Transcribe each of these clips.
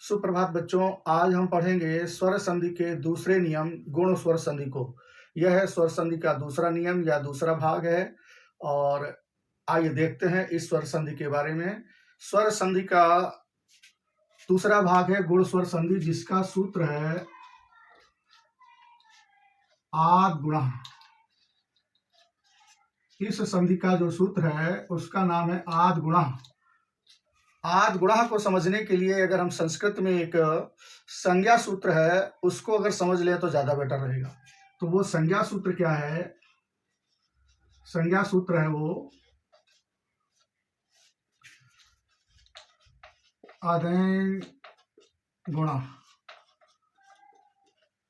सुप्रभात बच्चों, आज हम पढ़ेंगे स्वर संधि के दूसरे नियम गुण स्वर संधि को। यह है स्वर संधि का दूसरा नियम या दूसरा भाग है और आइए देखते हैं इस स्वर संधि के बारे में। स्वर संधि का दूसरा भाग है गुण स्वर संधि, जिसका सूत्र है आद गुणः। इस संधि का जो सूत्र है उसका नाम है आद गुणः। आद गुणः को समझने के लिए अगर हम संस्कृत में एक संज्ञा सूत्र है उसको अगर समझ लें तो ज्यादा बेटर रहेगा। तो वो संज्ञा सूत्र क्या है? संज्ञा सूत्र है वो अदैंग गुणः।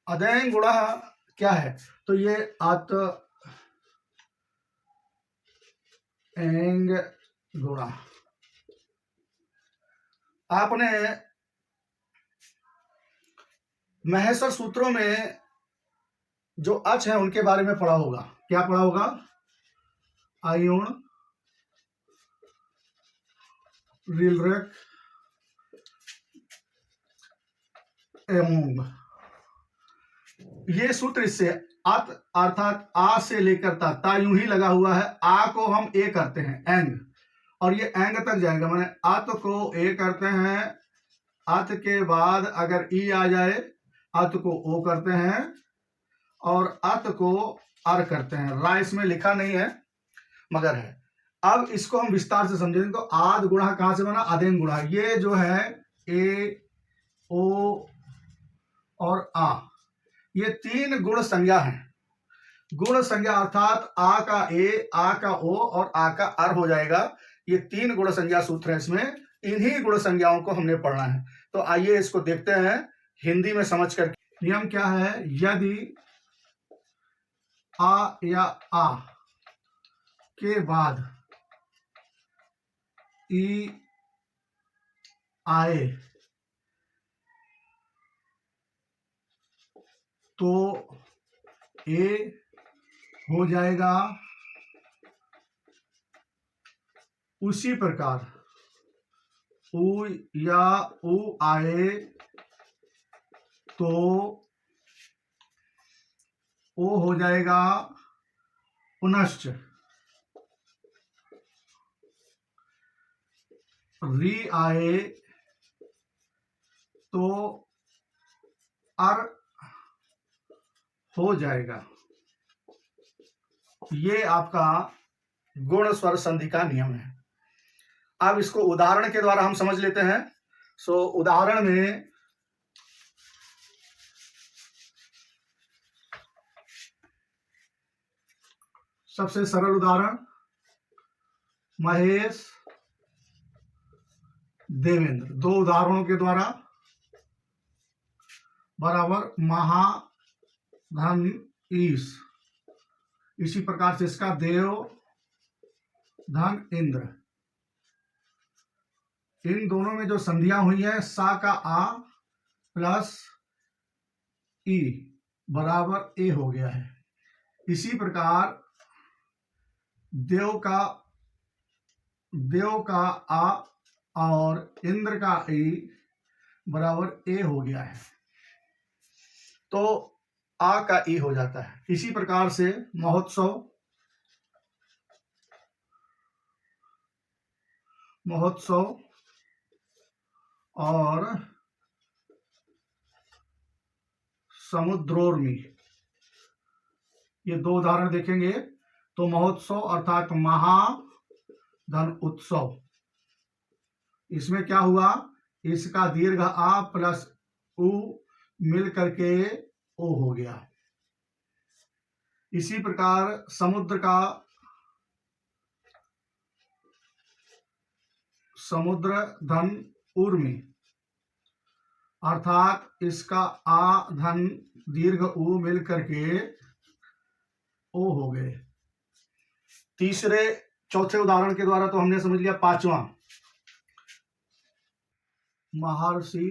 अदैंग गुणः क्या है? तो ये अत एंग गुणः। आपने महेश्वर सूत्रों में जो अच है उनके बारे में पढ़ा होगा। क्या पढ़ा होगा? आयुण, ऋलृक, एमोंग। ये सूत्र इससे अत अर्थात आ से लेकर ता यूं ही लगा हुआ है। आ को हम ए करते हैं एंग, और ये एंग तक जाएगा। माने अत को ए करते हैं, अत के बाद अगर ई आ जाए अत को ओ करते हैं और अत को अर करते हैं। रा इसमें लिखा नहीं है मगर है। अब इसको हम विस्तार से समझेंगे। तो आद गुणा कहां से बना? अदेंग गुणा। ये जो है ए, ओ और आ, ये तीन गुण संज्ञा हैं। गुण संज्ञा अर्थात आ का ए, आ का ओ और आ का अर हो जाएगा। ये तीन गुण संज्ञा सूत्र है इसमें। इन्हीं गुण संज्ञाओं को हमने पढ़ना है। तो आइए इसको देखते हैं हिंदी में समझ कर। नियम क्या है? यदि आ या आ के बाद ई आए तो ए हो जाएगा। उसी प्रकार उ या उ आए तो ओ हो जाएगा पुनश्च। री आए तो अर हो जाएगा। ये आपका गुण स्वर संधि का नियम है। अब इसको उदाहरण के द्वारा हम समझ लेते हैं। उदाहरण में सबसे सरल उदाहरण महेश, देवेंद्र। दो उदाहरणों के द्वारा बराबर महा, धन, ईश। इसी प्रकार से इसका देव, धन, इंद्र। इन दोनों में जो संधियां हुई है सा का आ प्लस ई बराबर ए हो गया है। इसी प्रकार देव का आ और इंद्र का ई बराबर ए हो गया है। तो आ का ई हो जाता है। इसी प्रकार से महोत्सव और समुद्रोर्मी, ये दो उदाहरण देखेंगे। तो महोत्सव अर्थात महा, धन, उत्सव। इसमें क्या हुआ? इसका दीर्घ आ प्लस उ मिल करके ओ हो गया। इसी प्रकार समुद्र, धन, उर्मी अर्थात इसका आ, धन, दीर्घ उ मिल करके ओ हो गए। चौथे उदाहरण के द्वारा तो हमने समझ लिया। पांचवा महर्षि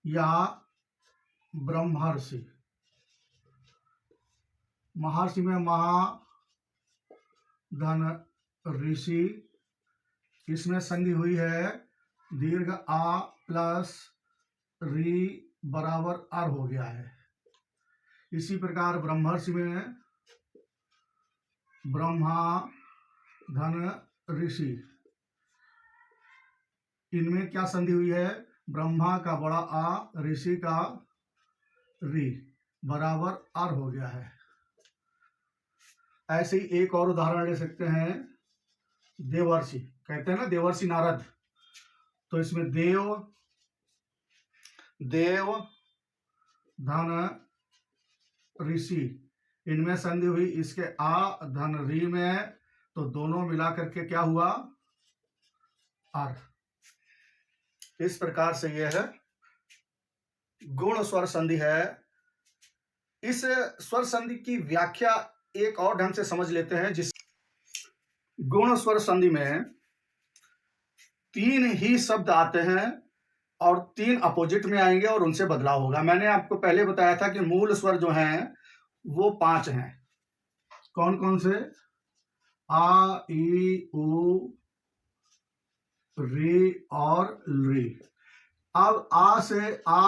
या ब्रह्मर्षि। महर्षि में महा, धन, ऋषि। इसमें संधि हुई है दीर्घ आ प्लस री बराबर अर हो गया है। इसी प्रकार ब्रह्मर्षि में ब्रह्मा धन ऋषि, इनमें क्या संधि हुई है? ब्रह्मा का बड़ा आ, ऋषि का री बराबर अर हो गया है। ऐसे ही एक और उदाहरण ले सकते हैं, देवर्षि, कहते हैं ना देवर्षि नारद, तो इसमें देव धन ऋषि, इनमें संधि हुई, इसके आ धन री में, तो दोनों मिला करके क्या हुआ? अर। इस प्रकार से यह गुण स्वर संधि है। इस स्वर संधि की व्याख्या एक और ढंग से समझ लेते हैं, जिस गुण स्वर संधि में 3 ही शब्द आते हैं और 3 अपोजिट में आएंगे और उनसे बदलाव होगा। मैंने आपको पहले बताया था कि मूल स्वर जो हैं वो 5 हैं। कौन कौन से? आ, ई, उ, री और ली। अब आ से आ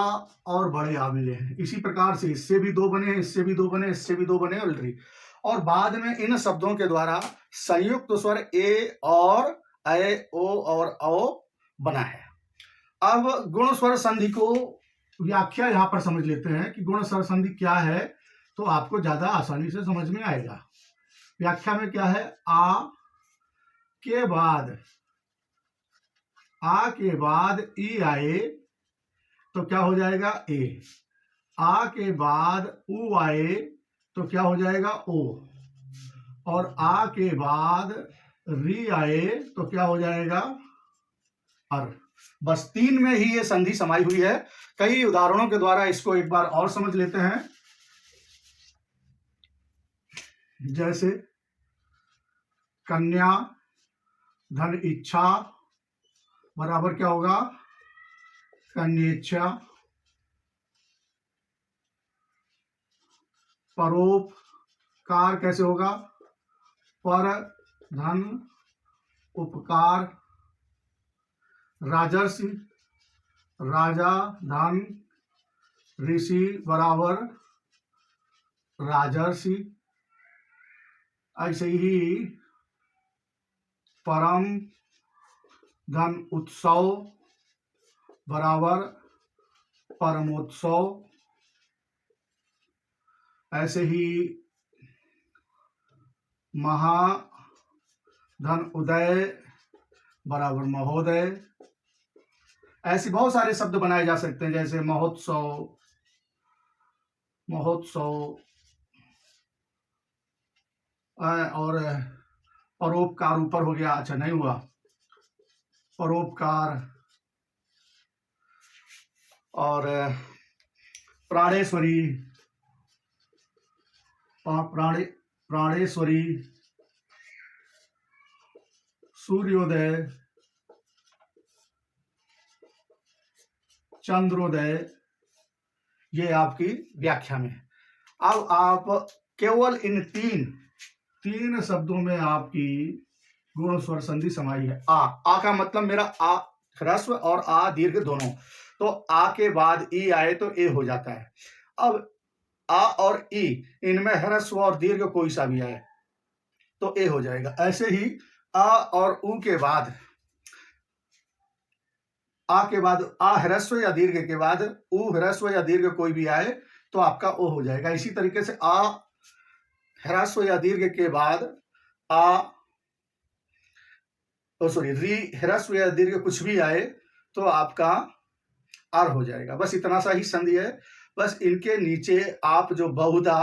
और बड़े आ मिले हैं, इसी प्रकार से इससे भी 2 बने, इससे भी 2 बने, इससे भी 2 बने और री, और बाद में इन शब्दों के द्वारा संयुक्त स्वर ए और ए, ओ और औ बना है। अब गुण स्वर संधि को व्याख्या यहां पर समझ लेते हैं कि गुण स्वर संधि क्या है, तो आपको ज्यादा आसानी से समझ में आएगा। व्याख्या में क्या है? आ के बाद ई आए तो क्या हो जाएगा? ए। आ के बाद उ आए तो क्या हो जाएगा? ओ। और आ के बाद री आए तो क्या हो जाएगा? अर। बस 3 में ही ये संधि समाई हुई है। कई उदाहरणों के द्वारा इसको एक बार और समझ लेते हैं। जैसे कन्या धन इच्छा बराबर क्या होगा? कन्येच्छा। परोपकार कैसे होगा? पर धन उपकार। राजर्षि, राजा धन ऋषि बराबर राजर्षि। ऐसे ही परम धन उत्सव बराबर परमोत्सव। ऐसे ही महाधन उदय बराबर महोदय। ऐसे बहुत सारे शब्द बनाए जा सकते हैं, जैसे महोत्सव और परोपकार ऊपर हो गया, अच्छा नहीं हुआ, परोपकार और प्राणेश्वरी, प्राणेश्वरी, सूर्योदय, चंद्रोदय, ये आपकी व्याख्या में। अब आप केवल इन तीन शब्दों में आपकी गुण स्वर संधि समाई है। आ का मतलब मेरा आ ह्रस्व और आ दीर्घ दोनों, तो आ के बाद ई आए तो ए हो जाता है। अब आ और ई, इनमें ह्रस्व और दीर्घ कोई सा भी आए तो ए हो जाएगा। ऐसे ही आ और उ के बाद, आ के बाद आ ह्रस्व या दीर्घ के बाद उ ह्रस्व या दीर्घ कोई भी आए तो आपका ओ हो जाएगा। इसी तरीके से आ ह्रस्व या दीर्घ के बाद री ह्रस्व या दीर्घ कुछ भी आए तो आपका आर हो जाएगा। बस इतना सा ही संधि है। बस इनके नीचे आप जो बहुधा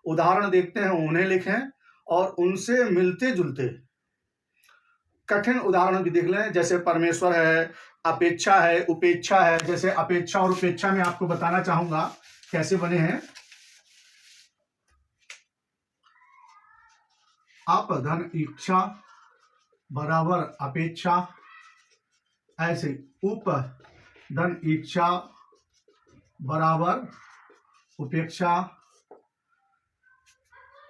उदाहरण देखते हैं उन्हें लिखें और उनसे मिलते जुलते कठिन उदाहरण भी देख लें, जैसे परमेश्वर है, अपेक्षा है, उपेक्षा है। जैसे अपेक्षा और उपेक्षा में आपको बताना चाहूंगा कैसे बने हैं। आप धन इच्छा बराबर अपेक्षा, ऐसे उप धन इच्छा बराबर उपेक्षा।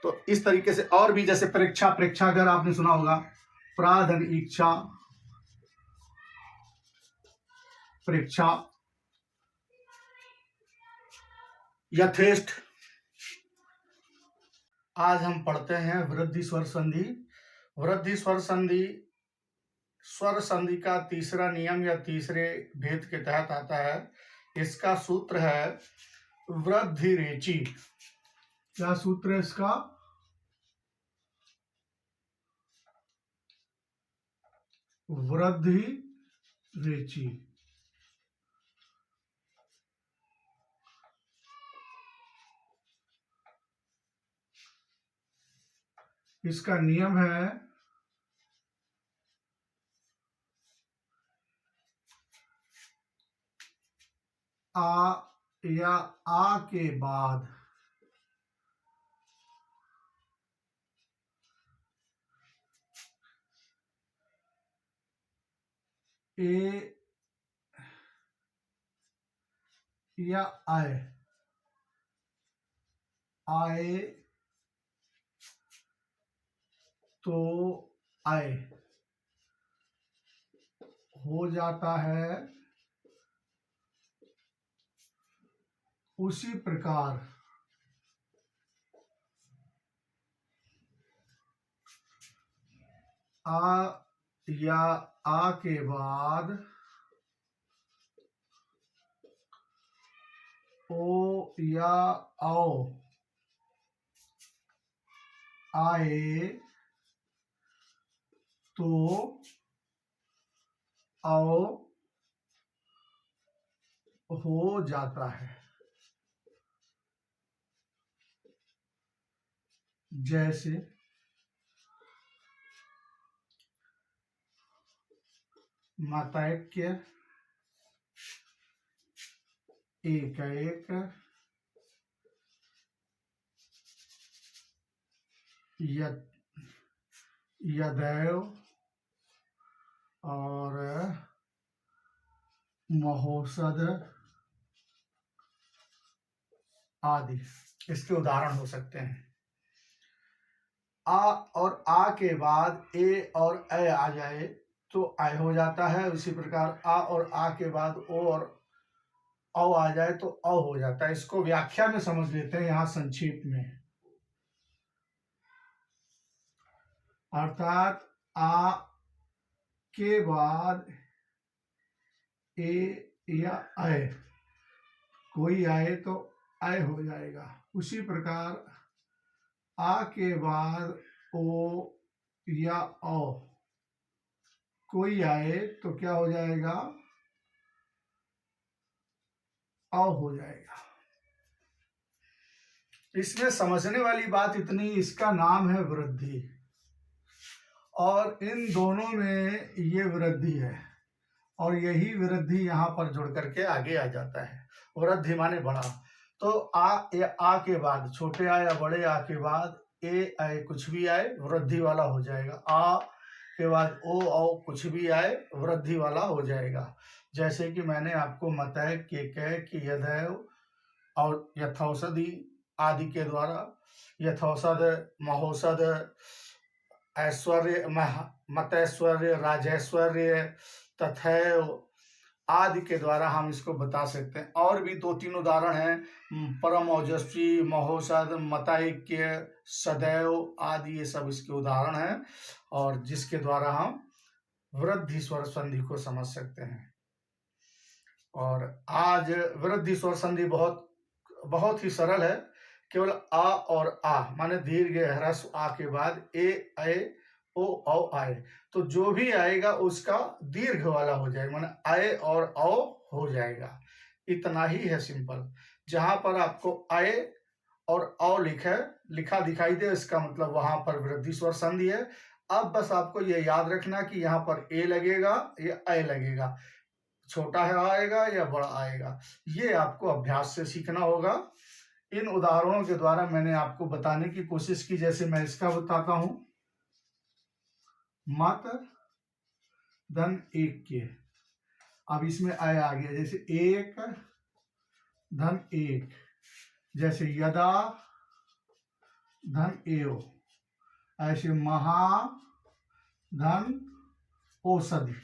तो इस तरीके से और भी, जैसे परीक्षा अगर आपने सुना होगा, प्राधन इच्छा प्रेक्षा, यथेष्ट। आज हम पढ़ते हैं वृद्धि स्वर संधि। वृद्धि स्वर संधि स्वर संधि का तीसरा नियम या तीसरे भेद के तहत आता है। इसका सूत्र है वृद्धि रेची। क्या सूत्र है इसका? वृद्धि रेची। इसका नियम है आ या आ के बाद ए या आए आए तो आए हो जाता है। उसी प्रकार आ या आ के बाद ओ या आओ आए तो आओ हो जाता है। जैसे मतैक्य, एक एक, यदैव और महोषध आदि इसके उदाहरण हो सकते हैं। आ और आ के बाद ए और ए आ जाए तो आय हो जाता है। उसी प्रकार आ और आ के बाद ओ और औ आ जाए तो औ हो जाता है। इसको व्याख्या में समझ लेते हैं यहां संक्षेप में। अर्थात आ के बाद ए या आय, कोई आए तो आय हो जाएगा। उसी प्रकार आ के बाद ओ या औ, कोई आए तो क्या हो जाएगा? औ हो जाएगा। इसमें समझने वाली बात इतनी, इसका नाम है वृद्धि और इन दोनों में ये वृद्धि है और यही वृद्धि यहाँ पर जुड़ करके आगे आ जाता है। वृद्धि माने बड़ा। तो आ के बाद छोटे आ या बड़े आ के बाद ए आए कुछ भी आए वृद्धि वाला हो जाएगा। आ के बाद ओ औ कुछ भी आए वृद्धि वाला हो जाएगा। जैसे कि मैंने आपको मतय के कह कि यदैव और यथौषधि आदि के द्वारा, यथौषध, महोषध, ऐश्वर्य, मतैश्वर्य, राजैश्वर्य, तथैव आदि के द्वारा हम इसको बता सकते हैं। और भी दो तीन उदाहरण हैं, परम ओजस्वी, महोषध, मतैक्य, सदैव आदि, ये सब इसके उदाहरण हैं और जिसके द्वारा हम वृद्धि स्वर संधि को समझ सकते हैं। और आज वृद्धि स्वर संधि बहुत ही सरल है। केवल आ और आ माने दीर्घ ह्रस्व आ के बाद ए ए ओ औ आए, तो जो भी आएगा उसका दीर्घ वाला हो जाएगा, माने आए और औ हो जाएगा। इतना ही है सिंपल। जहां पर आपको आए और औ लिखा दिखाई दे, इसका मतलब वहां पर वृद्धि स्वर संधि है। अब बस आपको ये याद रखना कि यहाँ पर ए लगेगा या ऐ लगेगा, छोटा है आएगा या बड़ा आएगा, ये आपको अभ्यास से सीखना होगा। इन उदाहरणों के द्वारा मैंने आपको बताने की कोशिश की। जैसे मैं इसका बताता हूं, मत धन एक के, अब इसमें आय आ गया, जैसे एक धन एक, जैसे यदा धन एव, ऐसे महा धन औषधि।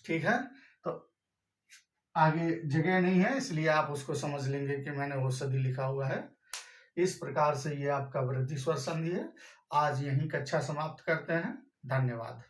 ठीक है, तो आगे जगह नहीं है इसलिए आप उसको समझ लेंगे कि मैंने वो सदी लिखा हुआ है। इस प्रकार से ये आपका वृद्धि स्वर संधि है। आज यहीं कक्षा समाप्त करते हैं। धन्यवाद।